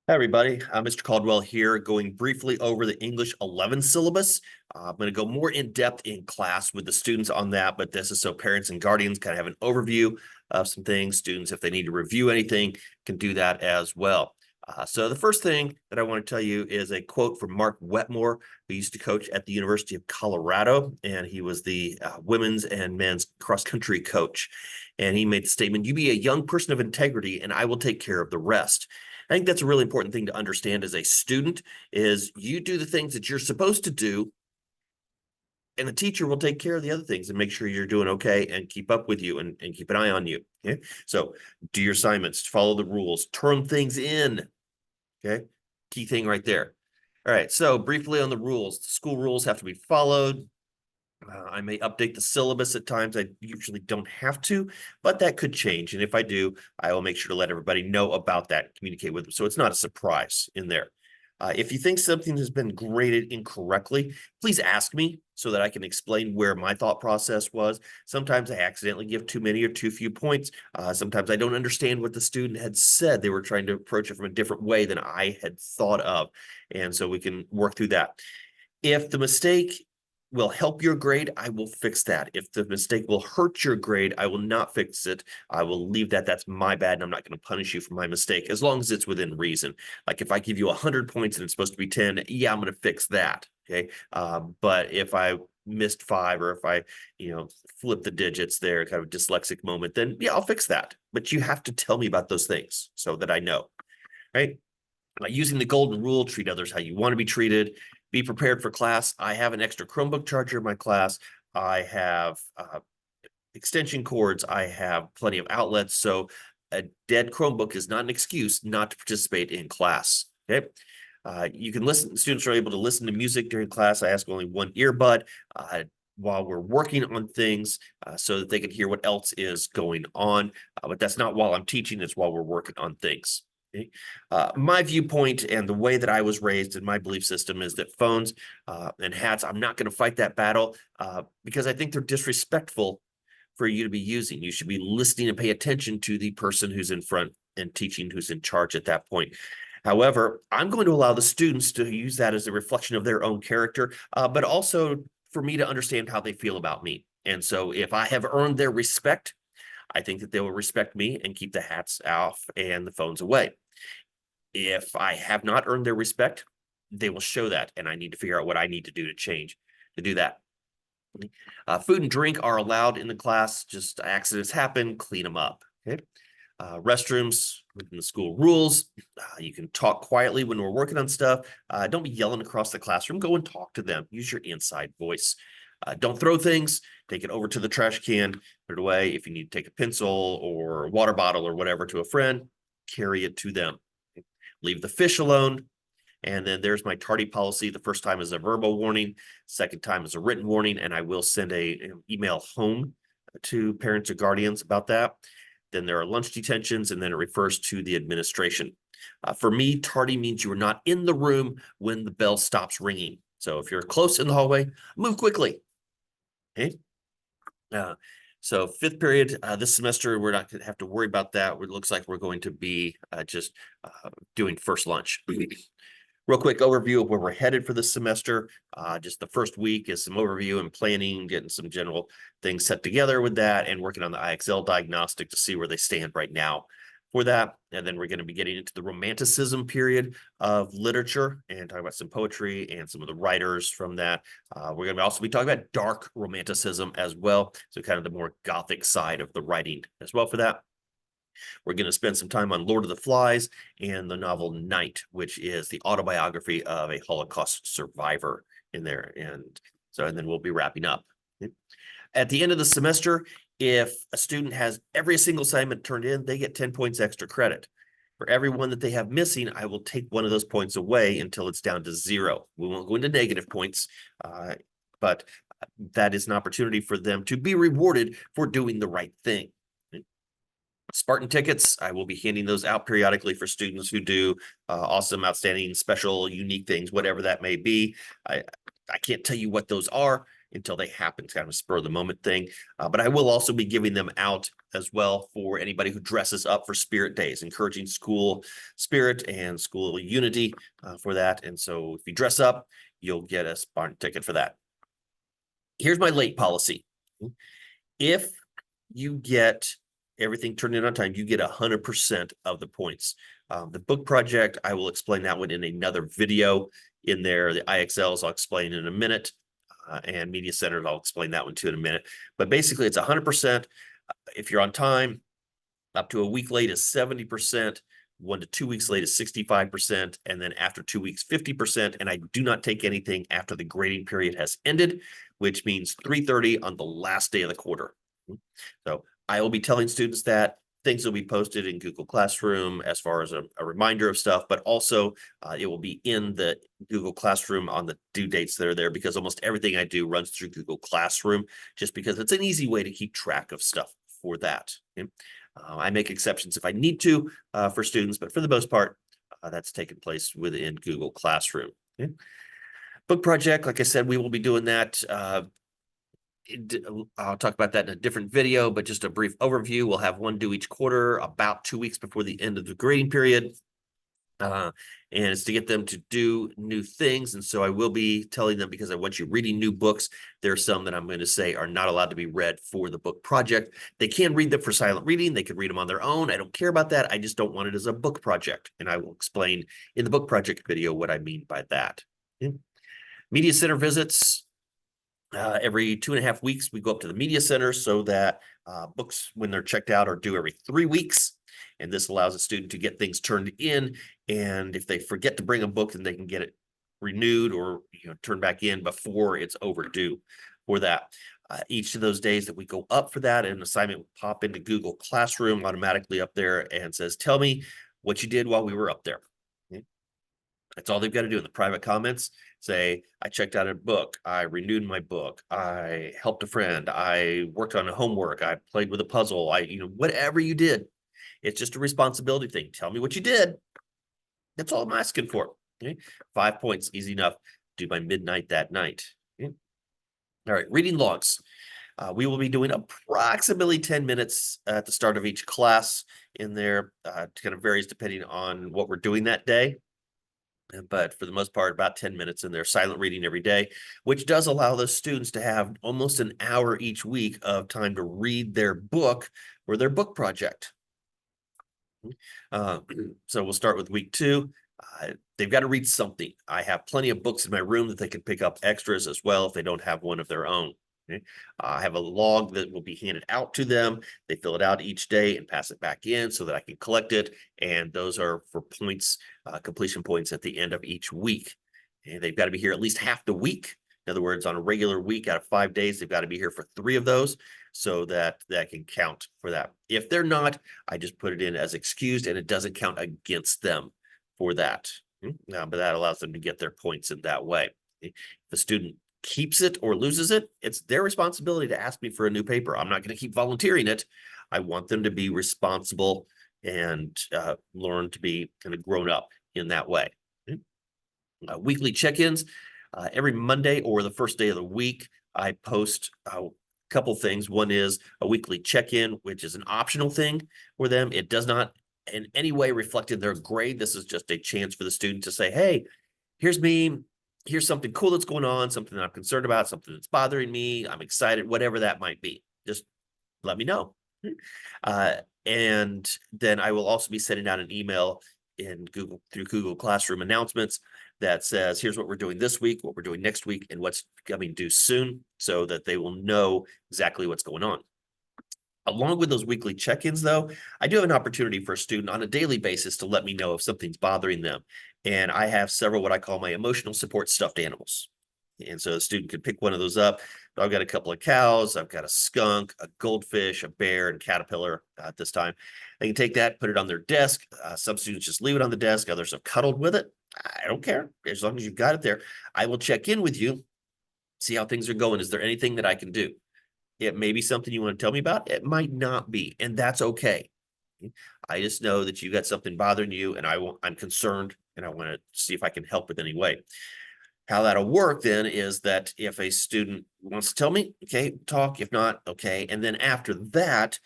Hi, everybody. Mr. Caldwell here, going briefly over the English 11 syllabus. I'm going to go more in depth in class with the students on that, but this is so parents and guardians kind of have an overview of some things. Students, if they need to review anything, can do that as well. So the first thing that I want to tell you is a quote from Mark Wetmore, who used to coach at the University of Colorado, and he was the women's and men's cross-country coach. And he made the statement, "You be a young person of integrity, and I will take care of the rest." I think that's a really important thing to understand as a student is you do the things that you're supposed to do, and the teacher will take care of the other things and make sure you're doing okay and keep up with you and keep an eye on you. Okay. So do your assignments, follow the rules, turn things in. Okay. Key thing right there. All right. So briefly on the rules, the school rules have to be followed. I may update the syllabus at times. I usually don't have to, but that could change. And if I do, I will make sure to let everybody know about that, communicate with them. So it's not a surprise in there. If you think something has been graded incorrectly, please ask me so that I can explain where my thought process was. Sometimes I accidentally give too many or too few points. Sometimes I don't understand what the student had said. They were trying to approach it from a different way than I had thought of. And so we can work through that. If the mistake will help your grade, I will fix that. If the mistake will hurt your grade, I will not fix it. I will leave that. That's my bad, and I'm not going to punish you for my mistake as long as it's within reason. Like if I give you 100 points and it's supposed to be 10, yeah, I'm going to fix that. Okay. But if I missed 5 or if I, flip the digits there, kind of dyslexic moment, then yeah, I'll fix that. But you have to tell me about those things so that I know, right? Using the golden rule, treat others how you want to be treated. Be prepared for class. I have an extra Chromebook charger in my class. I have extension cords. I have plenty of outlets. So a dead Chromebook is not an excuse not to participate in class. Okay. You can listen. Students are able to listen to music during class. I ask only one earbud while we're working on things so that they can hear what else is going on. But that's not while I'm teaching. It's while we're working on things. Okay. My viewpoint and the way that I was raised in my belief system is that phones and hats, I'm not going to fight that battle because I think they're disrespectful for you to be using. You should be listening and pay attention to the person who's in front and teaching who's in charge at that point. However, I'm going to allow the students to use that as a reflection of their own character, but also for me to understand how they feel about me. And so if I have earned their respect, I think that they will respect me and keep the hats off and the phones away. If I have not earned their respect, they will show that, and I need to figure out what I need to do to change to do that. Food and drink are allowed in the class. Just accidents happen, clean them up. Okay. Restrooms within the school rules. You can talk quietly when we're working on stuff. Don't be yelling across the classroom. Go and talk to them. Use your inside voice. Don't throw things. Take it over to the trash can. Put it away. If you need to take a pencil or a water bottle or whatever to a friend, carry it to them. Okay. Leave the fish alone. And then there's my tardy policy. The first time is a verbal warning. Second time is a written warning. And I will send an email home to parents or guardians about that. Then there are lunch detentions, and then it refers to the administration. For me, tardy means you are not in the room when the bell stops ringing. So if you're close in the hallway, move quickly. Okay. So fifth period this semester, we're not going to have to worry about that. It looks like we're going to be just doing first lunch. Real quick overview of where we're headed for this semester. Just the first week is some overview and planning, getting some general things set together with that, and working on the IXL diagnostic to see where they stand right now for that. And then we're going to be getting into the romanticism period of literature and talk about some poetry and some of the writers from that. We're going to also be talking about dark romanticism as well. So kind of the more Gothic side of the writing as well for that. We're going to spend some time on Lord of the Flies and the novel Night, which is the autobiography of a Holocaust survivor in there. And then we'll be wrapping up. At the end of the semester, if a student has every single assignment turned in, they get 10 points extra credit. For every one that they have missing, I will take one of those points away until it's down to 0. We won't go into negative points, but that is an opportunity for them to be rewarded for doing the right thing. Spartan tickets, I will be handing those out periodically for students who do awesome, outstanding, special, unique things, whatever that may be. I can't tell you what those are. until they happen. It's kind of a spur of the moment thing. But I will also be giving them out as well for anybody who dresses up for Spirit Days, encouraging school spirit and school unity for that. And so if you dress up, you'll get a Spartan ticket for that. Here's my late policy. If you get everything turned in on time, you get 100% of the points. The book project, I will explain that one in another video in there. The IXLs I'll explain in a minute, and Media Centers, I'll explain that one too in a minute. But basically, it's 100%. If you're on time, up to a week late is 70%. 1 to 2 weeks late is 65%, and then after 2 weeks, 50%. And I do not take anything after the grading period has ended, which means 3:30 on the last day of the quarter. So I will be telling students that things will be posted in Google Classroom as far as a reminder of stuff, but also it will be in the Google Classroom on the due dates that are there, because almost everything I do runs through Google Classroom, just because it's an easy way to keep track of stuff for that. Okay? I make exceptions if I need to for students, but for the most part, that's taken place within Google Classroom. Okay? Book project, like I said, we will be doing that. I'll talk about that in a different video, but just a brief overview. We'll have one due each quarter, about 2 weeks before the end of the grading period. And it's to get them to do new things. And so I will be telling them, because I want you reading new books, there are some that I'm going to say are not allowed to be read for the book project. They can read them for silent reading. They can read them on their own. I don't care about that. I just don't want it as a book project. And I will explain in the book project video what I mean by that. Okay. Media Center visits. Every 2.5 weeks, we go up to the Media Center so that books, when they're checked out, are due every 3 weeks. And this allows a student to get things turned in. And if they forget to bring a book, then they can get it renewed or turned back in before it's overdue for that. Each of those days that we go up for that, an assignment will pop into Google Classroom automatically up there and says, tell me what you did while we were up there. Okay? That's all they've got to do in the private comments. Say, I checked out a book, I renewed my book, I helped a friend, I worked on a homework, I played with a puzzle, whatever you did. It's just a responsibility thing. Tell me what you did. That's all I'm asking for. Okay? 5 points, easy enough. Due by midnight that night. Okay? All right, reading logs. We will be doing approximately 10 minutes at the start of each class in there. It kind of varies depending on what we're doing that day. But for the most part, about 10 minutes in there, silent reading every day, which does allow those students to have almost an hour each week of time to read their book or their book project. So we'll start with week 2. They've got to read something. I have plenty of books in my room that they can pick up extras as well if they don't have one of their own. Okay? I have a log that will be handed out to them. They fill it out each day and pass it back in so that I can collect it. And those are for points, completion points at the end of each week. And they've got to be here at least half the week. In other words, on a regular week out of 5 days, they've got to be here for 3 of those so that that can count for that. If they're not, I just put it in as excused and it doesn't count against them for that. But that allows them to get their points in that way. If the student keeps it or loses it, it's their responsibility to ask me for a new paper. I'm not going to keep volunteering it. I want them to be responsible and learn to be kind of grown up in that way. Weekly check-ins. Every Monday or the first day of the week, I post a couple things. One is a weekly check-in, which is an optional thing for them. It does not in any way reflect in their grade. This is just a chance for the student to say, hey, here's me. Here's something cool that's going on, something that I'm concerned about, something that's bothering me. I'm excited, whatever that might be. Just let me know. And then I will also be sending out an email in through Google Classroom announcements that says, here's what we're doing this week, what we're doing next week, and what's coming due soon, so that they will know exactly what's going on. Along with those weekly check-ins, though, I do have an opportunity for a student on a daily basis to let me know if something's bothering them. And I have several what I call my emotional support stuffed animals. And so the student could pick one of those up. I've got a couple of cows, I've got a skunk, a goldfish, a bear, and caterpillar at this time. They can take that, put it on their desk. Some students just leave it on the desk. Others have cuddled with it. I don't care. As long as you've got it there, I will check in with you, see how things are going. Is there anything that I can do? It may be something you want to tell me about. It might not be, and that's okay. I just know that you got something bothering you, and I'm concerned, and I want to see if I can help with any way. How that'll work then is that if a student wants to tell me, okay, talk. If not, okay. And then after that,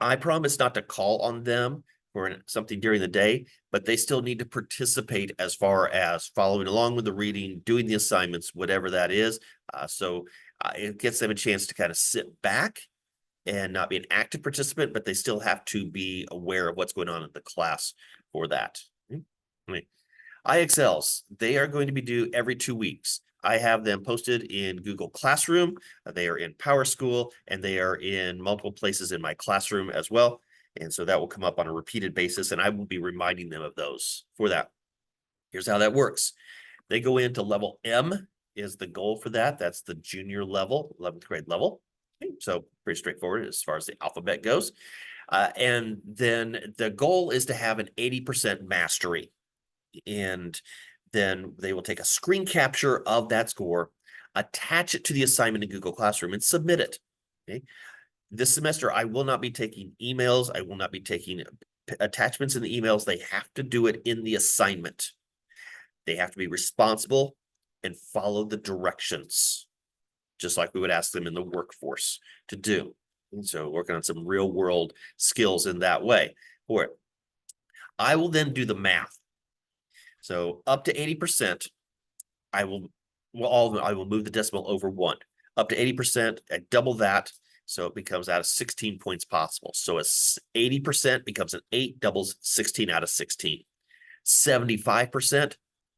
I promise not to call on them for something during the day, but they still need to participate as far as following along with the reading, doing the assignments, whatever that is. So it gets them a chance to kind of sit back and not be an active participant, but they still have to be aware of what's going on in the class for that. IXLs, they are going to be due every 2 weeks. I have them posted in Google Classroom. They are in PowerSchool, and they are in multiple places in my classroom as well. And so that will come up on a repeated basis, and I will be reminding them of those for that. Here's how that works. They go into level M is the goal for that. That's the junior level, 11th grade level. Okay, so pretty straightforward as far as the alphabet goes. And then the goal is to have an 80% mastery. And then they will take a screen capture of that score, attach it to the assignment in Google Classroom, and submit it. Okay. This semester, I will not be taking emails. I will not be taking attachments in the emails. They have to do it in the assignment. They have to be responsible and follow the directions, just like we would ask them in the workforce to do. And so working on some real world skills in that way for it. I will then do the math. So up to 80%, I will move the decimal over 1. Up to 80%, I double that, so it becomes out of 16 points possible. So as 80% becomes an 8, doubles 16 out of 16. 75%,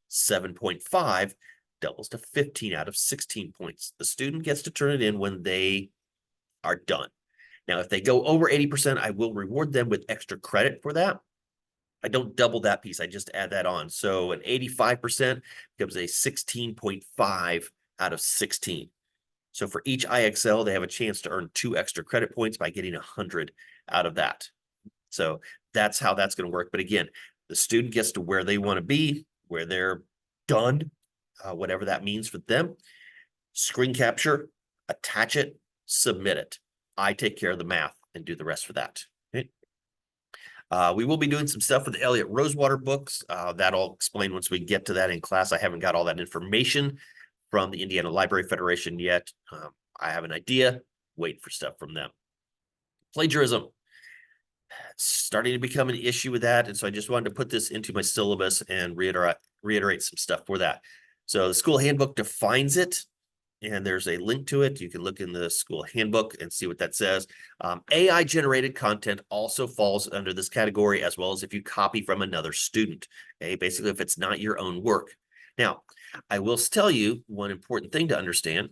7.5, doubles to 15 out of 16 points. The student gets to turn it in when they are done. Now, if they go over 80%, I will reward them with extra credit for that. I don't double that piece. I just add that on. So an 85% becomes a 16.5 out of 16. So for each IXL, they have a chance to earn 2 extra credit points by getting 100 out of that. So that's how that's going to work. But again, the student gets to where they want to be, where they're done, whatever that means for them. Screen capture, attach it, submit it. I take care of the math and do the rest for that. Okay. We will be doing some stuff with the Elliott Rosewater books. That'll explain once we get to that in class. I haven't got all that information from the Indiana Library Federation yet. I have an idea, wait for stuff from them. Plagiarism. It's starting to become an issue with that. And so I just wanted to put this into my syllabus and reiterate some stuff for that. So the school handbook defines it, and there's a link to it. You can look in the school handbook and see what that says. AI generated content also falls under this category, as well as if you copy from another student. Okay, basically if it's not your own work. Now, I will tell you one important thing to understand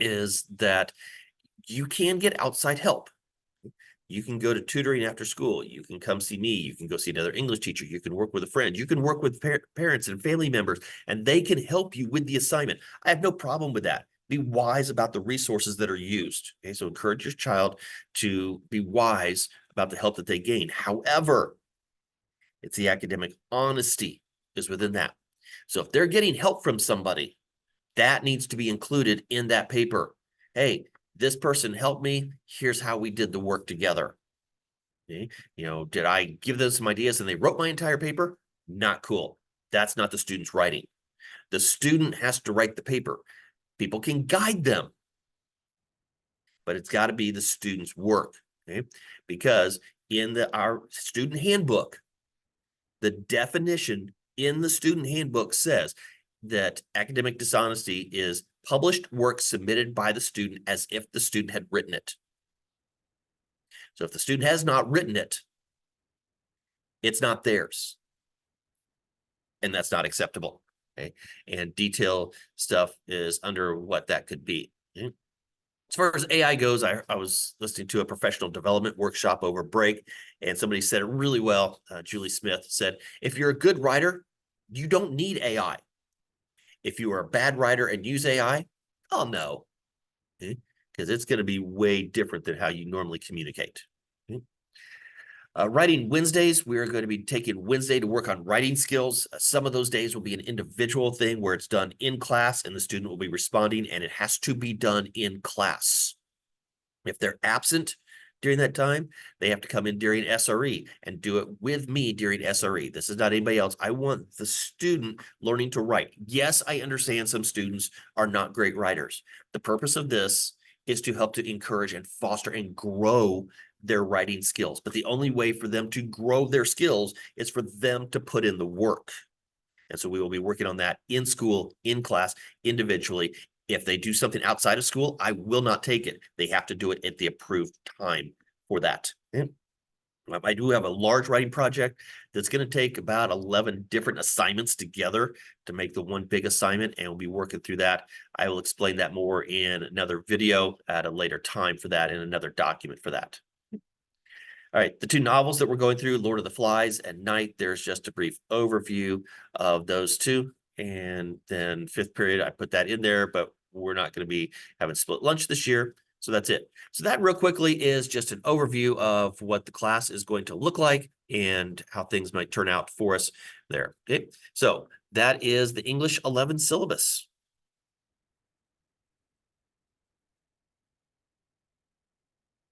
is that you can get outside help. You can go to tutoring after school. You can come see me. You can go see another English teacher. You can work with a friend. You can work with parents and family members, and they can help you with the assignment. I have no problem with that. Be wise about the resources that are used. Okay, so encourage your child to be wise about the help that they gain. However, it's the academic honesty is within that. So if they're getting help from somebody, that needs to be included in that paper. Hey, this person helped me. Here's how we did the work together. Okay. Did I give them some ideas and they wrote my entire paper? Not cool. That's not the student's writing. The student has to write the paper. People can guide them, but it's got to be the student's work. Okay. Because in our student handbook, the definition in the student handbook says that academic dishonesty is published work submitted by the student as if the student had written it. So if the student has not written it, it's not theirs. And that's not acceptable. Okay. And detail stuff is under what that could be. Okay. As far as AI goes, I was listening to a professional development workshop over break, and somebody said it really well. Julie Smith said, if you're a good writer, you don't need AI. If you are a bad writer and use AI, oh no, because it's going to be way different than how you normally communicate. Okay. Writing Wednesdays, we're going to be taking Wednesday to work on writing skills. Some of those days will be an individual thing where it's done in class and the student will be responding, and it has to be done in class. If they're absent, during that time, they have to come in during SRE and do it with me during SRE. This is not anybody else. I want the student learning to write. Yes, I understand some students are not great writers. The purpose of this is to help to encourage and foster and grow their writing skills. But the only way for them to grow their skills is for them to put in the work. And so we will be working on that in school, in class, individually. If they do something outside of school, I will not take it. They have to do it at the approved time for that. I do have a large writing project that's going to take about 11 different assignments together to make the one big assignment, and we'll be working through that. I will explain that more in another video at a later time for that, in another document for that. All right, the two novels that we're going through, Lord of the Flies and Night, there's just a brief overview of those two. And then fifth period, I put that in there, but we're not going to be having split lunch this year. So that's it. So that real quickly is just an overview of what the class is going to look like and how things might turn out for us there. Okay, so that is the English 11 syllabus.